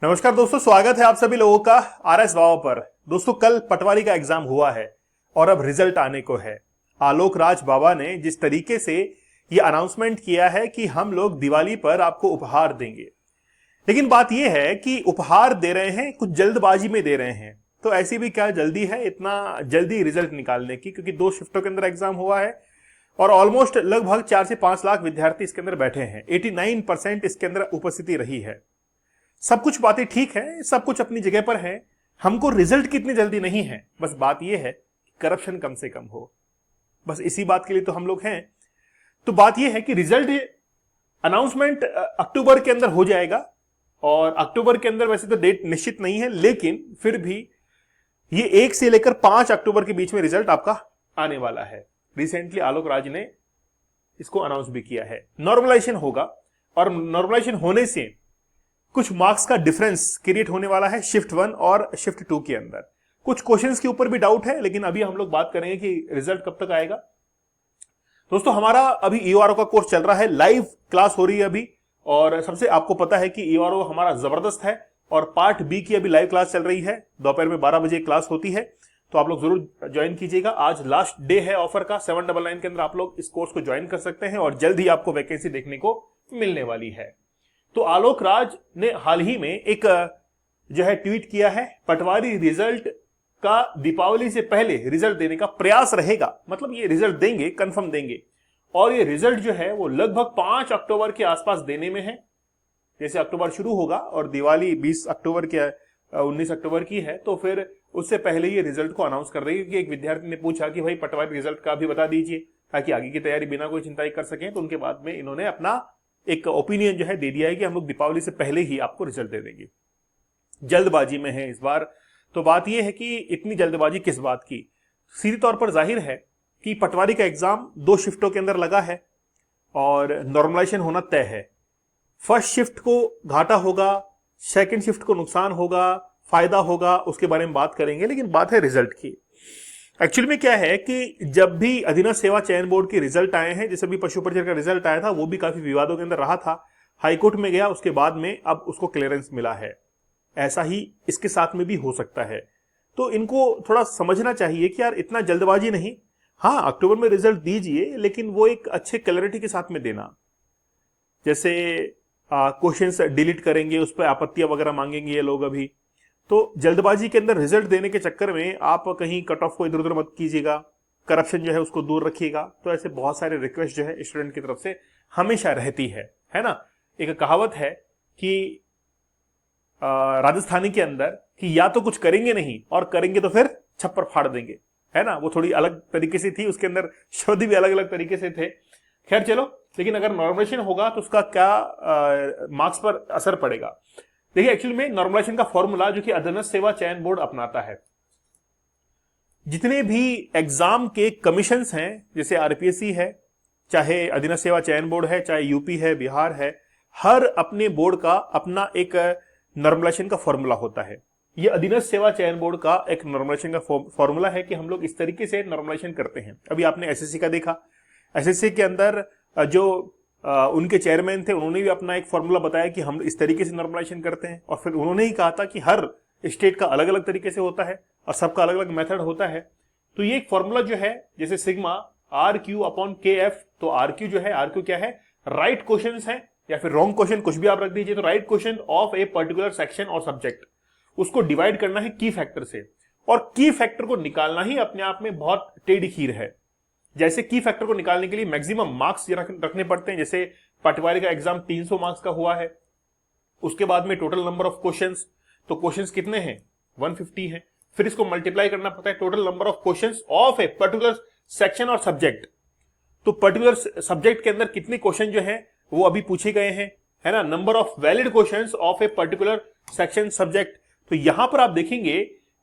नमस्कार दोस्तों, स्वागत है आप सभी लोगों का आरएस वाव पर। दोस्तों, कल पटवारी का एग्जाम हुआ है और अब रिजल्ट आने को है। आलोक राज बाबा ने जिस तरीके से ये अनाउंसमेंट किया है कि हम लोग दिवाली पर आपको उपहार देंगे, लेकिन बात यह है कि उपहार दे रहे हैं कुछ जल्दबाजी में दे रहे हैं। तो ऐसी भी क्या जल्दी है इतना जल्दी रिजल्ट निकालने की, क्योंकि 2 शिफ्टों के अंदर एग्जाम हुआ है और ऑलमोस्ट लगभग 4 से 5 लाख विद्यार्थी इसके अंदर बैठे हैं। 89% इसके अंदर उपस्थिति रही है। सब कुछ बातें ठीक है, सब कुछ अपनी जगह पर है। हमको रिजल्ट की इतनी जल्दी नहीं है, बस बात यह है कि करप्शन कम से कम हो। बस इसी बात के लिए तो हम लोग हैं। तो बात यह है कि रिजल्ट अनाउंसमेंट अक्टूबर के अंदर हो जाएगा और अक्टूबर के अंदर वैसे तो डेट निश्चित नहीं है, लेकिन फिर भी ये 1 से लेकर 5 अक्टूबर के बीच में रिजल्ट आपका आने वाला है। रिसेंटली आलोक राज ने इसको अनाउंस भी किया है। नॉर्मलाइजेशन होगा और नॉर्मलाइजेशन होने से कुछ मार्क्स का डिफरेंस क्रिएट होने वाला है शिफ्ट 1 और शिफ्ट 2 के अंदर। कुछ क्वेश्चंस के ऊपर भी डाउट है, लेकिन अभी हम लोग बात करेंगे कि रिजल्ट कब तक आएगा। दोस्तों, हमारा अभी ईओआरओ का कोर्स चल रहा है, लाइव क्लास हो रही है अभी। और सबसे आपको पता है कि ईओआरओ हमारा जबरदस्त है और पार्ट बी की अभी लाइव क्लास चल रही है। दोपहर में 12 बजे क्लास होती है, तो आप लोग जरूर ज्वाइन कीजिएगा। आज लास्ट डे है ऑफर का। 799 के अंदर आप लोग इस कोर्स को ज्वाइन कर सकते हैं और जल्द ही आपको वैकेंसी देखने को मिलने वाली है। तो आलोक राज ने हाल ही में एक जो है ट्वीट किया है, पटवारी रिजल्ट का दीपावली से पहले रिजल्ट देने का प्रयास रहेगा। मतलब ये रिजल्ट देंगे, कंफर्म देंगे, और ये रिजल्ट जो है वो लगभग 5 अक्टूबर के आसपास देने में है। जैसे अक्टूबर शुरू होगा और दिवाली 20 अक्टूबर के 19 अक्टूबर की है, तो फिर उससे पहले ये रिजल्ट को अनाउंस कर देगी। क्योंकि एक विद्यार्थी ने पूछा कि भाई पटवारी रिजल्ट का भी बता दीजिए, ताकि आगे की तैयारी बिना कोई चिंता कर सकें। तो उनके बाद में इन्होंने अपना एक ओपिनियन जो है दे दिया है कि हम लोग दीपावली से पहले ही आपको रिजल्ट दे देंगे। जल्दबाजी में है इस बार। तो बात यह है कि इतनी जल्दबाजी किस बात की। सीधे तौर पर जाहिर है कि पटवारी का एग्जाम 2 शिफ्टों के अंदर लगा है और नॉर्मलाइजेशन होना तय है। फर्स्ट शिफ्ट को घाटा होगा, सेकंड शिफ्ट को नुकसान होगा, फायदा होगा, उसके बारे में बात करेंगे। लेकिन बात है रिजल्ट की। एक्चुअली में क्या है कि जब भी अधीनस्थ सेवा चयन बोर्ड के रिजल्ट आए हैं, जैसे भी पशु परिचर का रिजल्ट आया था, वो भी काफी विवादों के अंदर रहा था। हाईकोर्ट में गया, उसके बाद में अब उसको क्लियरेंस मिला है। ऐसा ही इसके साथ में भी हो सकता है। तो इनको थोड़ा समझना चाहिए कि यार इतना जल्दबाजी नहीं। हाँ, अक्टूबर में रिजल्ट दीजिए, लेकिन वो एक अच्छे क्लैरिटी के साथ में देना। जैसे क्वेश्चंस डिलीट करेंगे, उस पर आपत्तियां वगैरह मांगेंगे ये लोग अभी। तो जल्दबाजी के अंदर रिजल्ट देने के चक्कर में आप कहीं कट ऑफ को इधर उधर मत कीजिएगा, करप्शन जो है उसको दूर रखिएगा। तो ऐसे बहुत सारे रिक्वेस्ट जो है स्टूडेंट की तरफ से हमेशा रहती है ना। एक कहावत है कि राजस्थानी के अंदर कि या तो कुछ करेंगे नहीं, और करेंगे तो फिर छप्पर फाड़ देंगे, है ना। वो थोड़ी अलग तरीके से थी, उसके अंदर शब्द भी अलग अलग तरीके से थे। खैर चलो, लेकिन अगर नॉर्मलाइजेशन होगा तो उसका क्या मार्क्स पर असर पड़ेगा। देखिए, एक्चुअली में नॉर्मलाइजेशन का फॉर्मूला जो कि अधीनस्थ सेवा चयन बोर्ड अपनाता है, जितने भी एग्जाम के कमीशंस हैं, जैसे आरपीएससी है, चाहे अधीनस्थ सेवा चयन बोर्ड है, चाहे यूपी है, बिहार है, हर अपने बोर्ड का अपना एक नॉर्मलाइजेशन का फॉर्मूला होता है। ये अधीनस्थ सेवा चयन बोर्ड का एक नॉर्मलाइजेशन का फॉर्मूला है कि हम लोग इस तरीके से नॉर्मलाइजेशन करते हैं। अभी आपने एसएससी का देखा, एसएससी के अंदर जो उनके चेयरमैन थे, उन्होंने भी अपना एक फॉर्मूला बताया कि हम इस तरीके से नॉर्मलाइजेशन करते हैं। और फिर उन्होंने ही कहा था कि हर स्टेट का अलग अलग तरीके से होता है और सबका अलग अलग मेथड होता है। तो ये एक फॉर्मूला जो है, जैसे सिग्मा आर क्यू अपॉन के एफ। तो आर क्यू जो है, आर क्यू क्या है, राइट क्वेश्चन है या फिर रॉन्ग क्वेश्चन, कुछ भी आप रख दीजिए। तो right question of a particular section और सब्जेक्ट, उसको डिवाइड करना है की फैक्टर से, और की फैक्टर को निकालना ही अपने आप में बहुत टेढ़ी खीर है। जैसे की फैक्टर को निकालने के लिए मैक्सिमम मार्क्स रखने पड़ते हैं। जैसे पटवारी का एग्जाम 300 मार्क्स का हुआ है, उसके बाद में टोटल नंबर ऑफ क्वेश्चंस, तो क्वेश्चंस कितने हैं, 150 है। फिर इसको मल्टीप्लाई करना पड़ता है total number of questions of a particular section और सब्जेक्ट। तो पर्टिकुलर सब्जेक्ट के अंदर कितने क्वेश्चन जो हैं वो अभी पूछे गए हैं, है ना। Number of valid questions of a particular section subject. तो यहां पर आप देखेंगे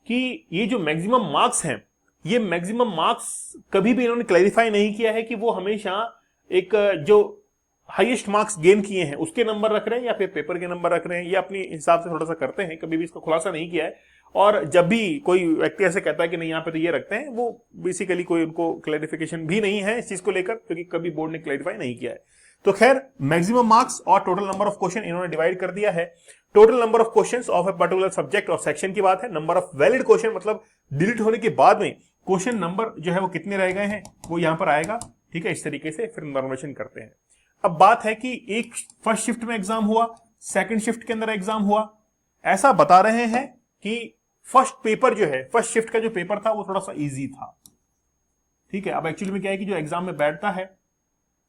कि ये जो मैक्सिमम मार्क्स हैं, ये मैक्सिमम मार्क्स कभी भी इन्होंने क्लैरिफाई नहीं किया है कि वो हमेशा एक जो हाईएस्ट मार्क्स गेन किए हैं उसके नंबर रख रहे हैं या फिर पेपर के नंबर रख रहे हैं। ये अपने हिसाब से थोड़ा सा करते हैं, कभी भी इसका खुलासा नहीं किया है। और जब भी कोई व्यक्ति ऐसे कहता है कि नहीं यहाँ पे तो ये रखते हैं, वो बेसिकली कोई उनको क्लैरिफिकेशन भी नहीं है इस चीज को लेकर, क्योंकि कभी बोर्ड ने क्लैरिफाई नहीं किया है। तो खैर, मैक्सिमम मार्क्स और टोटल नंबर ऑफ क्वेश्चन इन्होंने डिवाइड कर दिया है। Total number of questions of a particular subject और सेक्शन की बात है। नंबर ऑफ वैलिड क्वेश्चन मतलब डिलीट होने के बाद में क्वेश्चन नंबर जो है वो कितने रह गए हैं वो यहां पर आएगा। ठीक है, इस तरीके से फिर नॉर्मलाइजेशन करते हैं। अब बात है कि एक फर्स्ट शिफ्ट में एग्जाम हुआ, सेकंड शिफ्ट के अंदर एग्जाम हुआ, ऐसा बता रहे हैं कि फर्स्ट पेपर जो है, फर्स्ट शिफ्ट का जो पेपर था वो थोड़ा सा इजी था। ठीक है, अब एक्चुअली में क्या है कि जो एग्जाम में बैठता है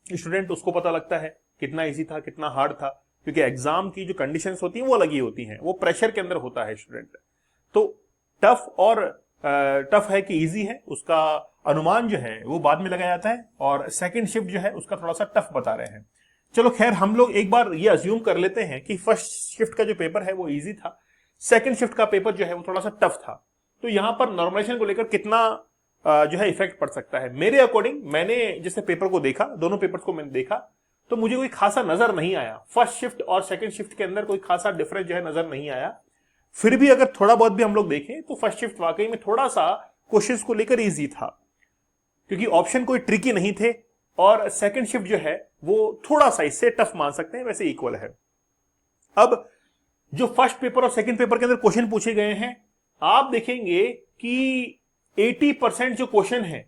स्टूडेंट, उसको पता लगता है कितना इजी था कितना हार्ड था, क्योंकि एग्जाम की जो कंडीशंस होती हैं वो अलग ही होती हैं, वो प्रेशर के अंदर होता है स्टूडेंट। तो टफ है कि इजी है, उसका अनुमान जो है वो बाद में लगाया जाता है, और सेकंड शिफ्ट जो है उसका थोड़ा सा टफ बता रहे हैं। चलो खैर, हम लोग एक बार ये अज्यूम कर लेते हैं कि फर्स्ट शिफ्ट का जो पेपर है वो इजी था, सेकंड शिफ्ट का पेपर जो है वो थोड़ा सा टफ था। तो यहां पर नॉर्मलाइजेशन को लेकर कितना जो है इफेक्ट पड़ सकता है, मेरे अकॉर्डिंग, मैंने जैसे पेपर को देखा, दोनों पेपर्स को मैंने देखा, तो मुझे कोई खासा नजर नहीं आया। फर्स्ट शिफ्ट और सेकंड शिफ्ट के अंदर कोई खासा डिफरेंस जो है नजर नहीं आया। फिर भी अगर थोड़ा बहुत भी हम लोग देखें तो फर्स्ट शिफ्ट वाकई में थोड़ा सा क्वेश्चंस को लेकर इजी था, क्योंकि ऑप्शन कोई ट्रिकी नहीं थे, और सेकंड शिफ्ट जो है वो थोड़ा सा इससे टफ मान सकते हैं, वैसे इक्वल है। अब जो फर्स्ट पेपर और सेकंड पेपर के अंदर क्वेश्चन पूछे गए हैं, आप देखेंगे कि 80% जो क्वेश्चन है,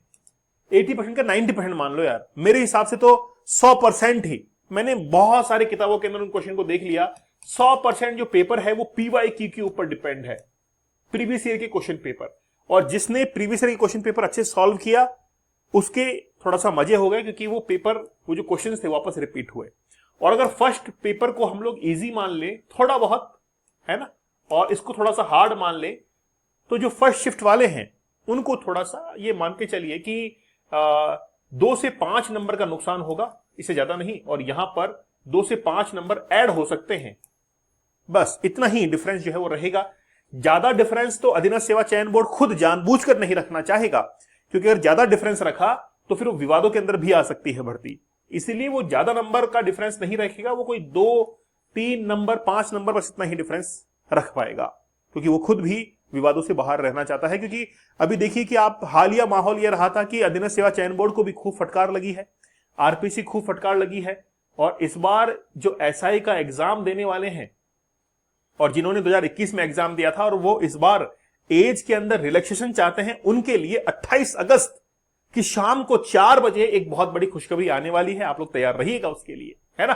80% का 90% मान लो यार, मेरे हिसाब से तो 100% ही, मैंने बहुत सारी किताबों के अंदर उन क्वेश्चन को देख लिया, 100% जो पेपर है वो PYQ के ऊपर डिपेंड है, प्रीवियस ईयर के क्वेश्चन पेपर। और जिसने प्रीवियस ईयर के क्वेश्चन पेपर अच्छे सॉल्व किया उसके थोड़ा सा मजे हो गए, क्योंकि वो पेपर, वो जो क्वेश्चन थे वापस रिपीट हुए। और अगर फर्स्ट पेपर को हम लोग इजी मान ले थोड़ा बहुत, है ना, और इसको थोड़ा सा हार्ड मान ले, तो जो फर्स्ट शिफ्ट वाले हैं उनको थोड़ा सा ये मान के चलिए कि 2 से 5 नंबर का नुकसान होगा, इससे ज्यादा नहीं, और यहां पर 2 से 5 नंबर ऐड हो सकते हैं, बस इतना ही डिफरेंस जो है वो रहेगा। ज्यादा डिफरेंस तो अधीनस्थ सेवा चयन बोर्ड खुद जानबूझकर नहीं रखना चाहेगा, क्योंकि अगर ज्यादा डिफरेंस रखा तो फिर वो विवादों के अंदर भी आ सकती है भर्ती, इसीलिए वो ज्यादा नंबर का डिफरेंस नहीं रखेगा, वो कोई 2, 3 नंबर, 5 नंबर, बस इतना ही डिफरेंस रख पाएगा, क्योंकि वो खुद भी विवादों से बाहर रहना चाहता है। क्योंकि अभी देखिए कि आप हालिया माहौल ये रहा था कि अधीनस्थ सेवा चयन बोर्ड को भी खूब फटकार लगी है, आरपीसी खूब फटकार लगी है, और इस बार जो एसआई का एग्जाम देने वाले हैं और जिन्होंने 2021 में एग्जाम दिया था और वो इस बार एज के अंदर रिलैक्सेशन चाहते हैं, उनके लिए 28 अगस्त की शाम को 4 बजे एक बहुत बड़ी खुशखबरी आने वाली है। आप लोग तैयार रहिएगा उसके लिए, है ना।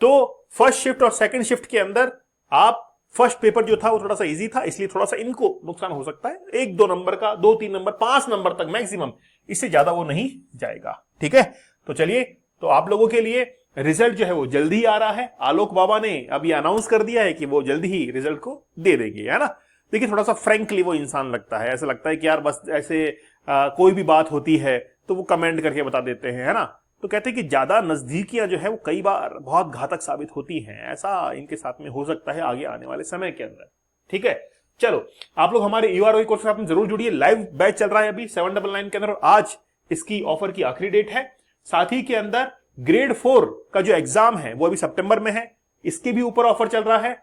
तो फर्स्ट शिफ्ट और सेकंड शिफ्ट के अंदर आप, फर्स्ट पेपर जो था वो थोड़ा सा इजी था, इसलिए थोड़ा सा इनको नुकसान हो सकता है, 1-2 नंबर का, 2-3 नंबर, 5 नंबर तक मैक्सिमम, इससे ज्यादा वो नहीं जाएगा। ठीक है, तो चलिए, तो आप लोगों के लिए रिजल्ट जो है वो जल्दी ही आ रहा है। आलोक बाबा ने अभी अनाउंस कर दिया है कि वो जल्दी ही रिजल्ट को दे देंगे, है ना। देखिए, थोड़ा सा फ्रैंकली वो इंसान लगता है, ऐसा लगता है कि यार बस ऐसे कोई भी बात होती है तो वो कमेंट करके बता देते हैं, है ना। तो कहते हैं कि ज्यादा नजदीकियां जो है वो कई बार बहुत घातक साबित होती हैं, ऐसा इनके साथ में हो सकता है आगे आने वाले समय के अंदर। ठीक है, चलो आप लोग हमारे UROE कोर्स के साथ में जरूर जुड़िए। लाइव बैच चल रहा है अभी 799 के अंदर, और आज इसकी ऑफर की आखिरी डेट है। साथ ही के अंदर ग्रेड 4 का जो एग्जाम है वो अभी सितंबर में है, इसके भी ऊपर ऑफर चल रहा है।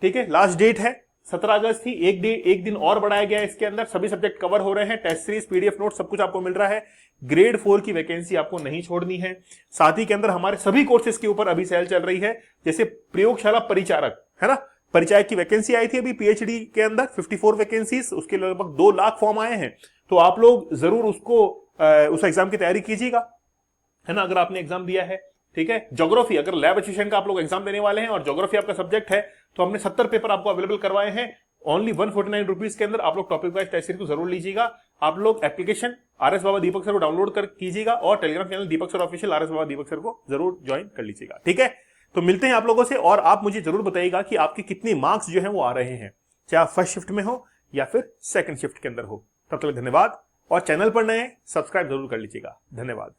ठीक है, लास्ट डेट है 17 अगस्त थी, एक दिन और बढ़ाया गया है। इसके अंदर सभी सब्जेक्ट कवर हो रहे हैं, टेस्ट सीरीज, PDF नोट, सब कुछ आपको मिल रहा है। ग्रेड 4 की वैकेंसी आपको नहीं छोड़नी है। साथ ही के अंदर हमारे सभी कोर्सेज के ऊपर अभी सेल चल रही है, जैसे प्रयोगशाला परिचारक, है ना, परिचायक की वैकेंसी आई थी अभी PhD के अंदर 54 वैकेंसीज, उसके लगभग 2 लाख फॉर्म आए हैं। तो आप लोग जरूर उस एग्जाम की तैयारी कीजिएगा, है ना, अगर आपने एग्जाम दिया है। ठीक है, ज्योग्राफी, अगर लैब एसोसिएशन का आप लोग एग्जाम देने वाले हैं और ज्योग्राफी आपका सब्जेक्ट है, तो हमने 70 पेपर आपको अवेलेबल करवाए हैं ओनली 149 रुपीज के अंदर। आप लोग टॉपिक वाइज टेस्ट सीरीज को जरूर लीजिएगा। आप लोग एप्लीकेशन RS बाबा दीपक सर को डाउनलोड कर कीजिएगा, और टेलीग्राम चैनल दीपक सर ऑफिशियल RS बाबा दीपक सर को जरूर ज्वाइन कर लीजिएगा। ठीक है, तो मिलते हैं आप लोगों से, और आप मुझे जरूर बताइएगा कि आपके कितने मार्क्स जो है वो आ रहे हैं, चाहे आप फर्स्ट शिफ्ट में हो या फिर सेकंड शिफ्ट के अंदर हो। तब तक धन्यवाद, और चैनल पर नए सब्सक्राइब जरूर कर लीजिएगा। धन्यवाद।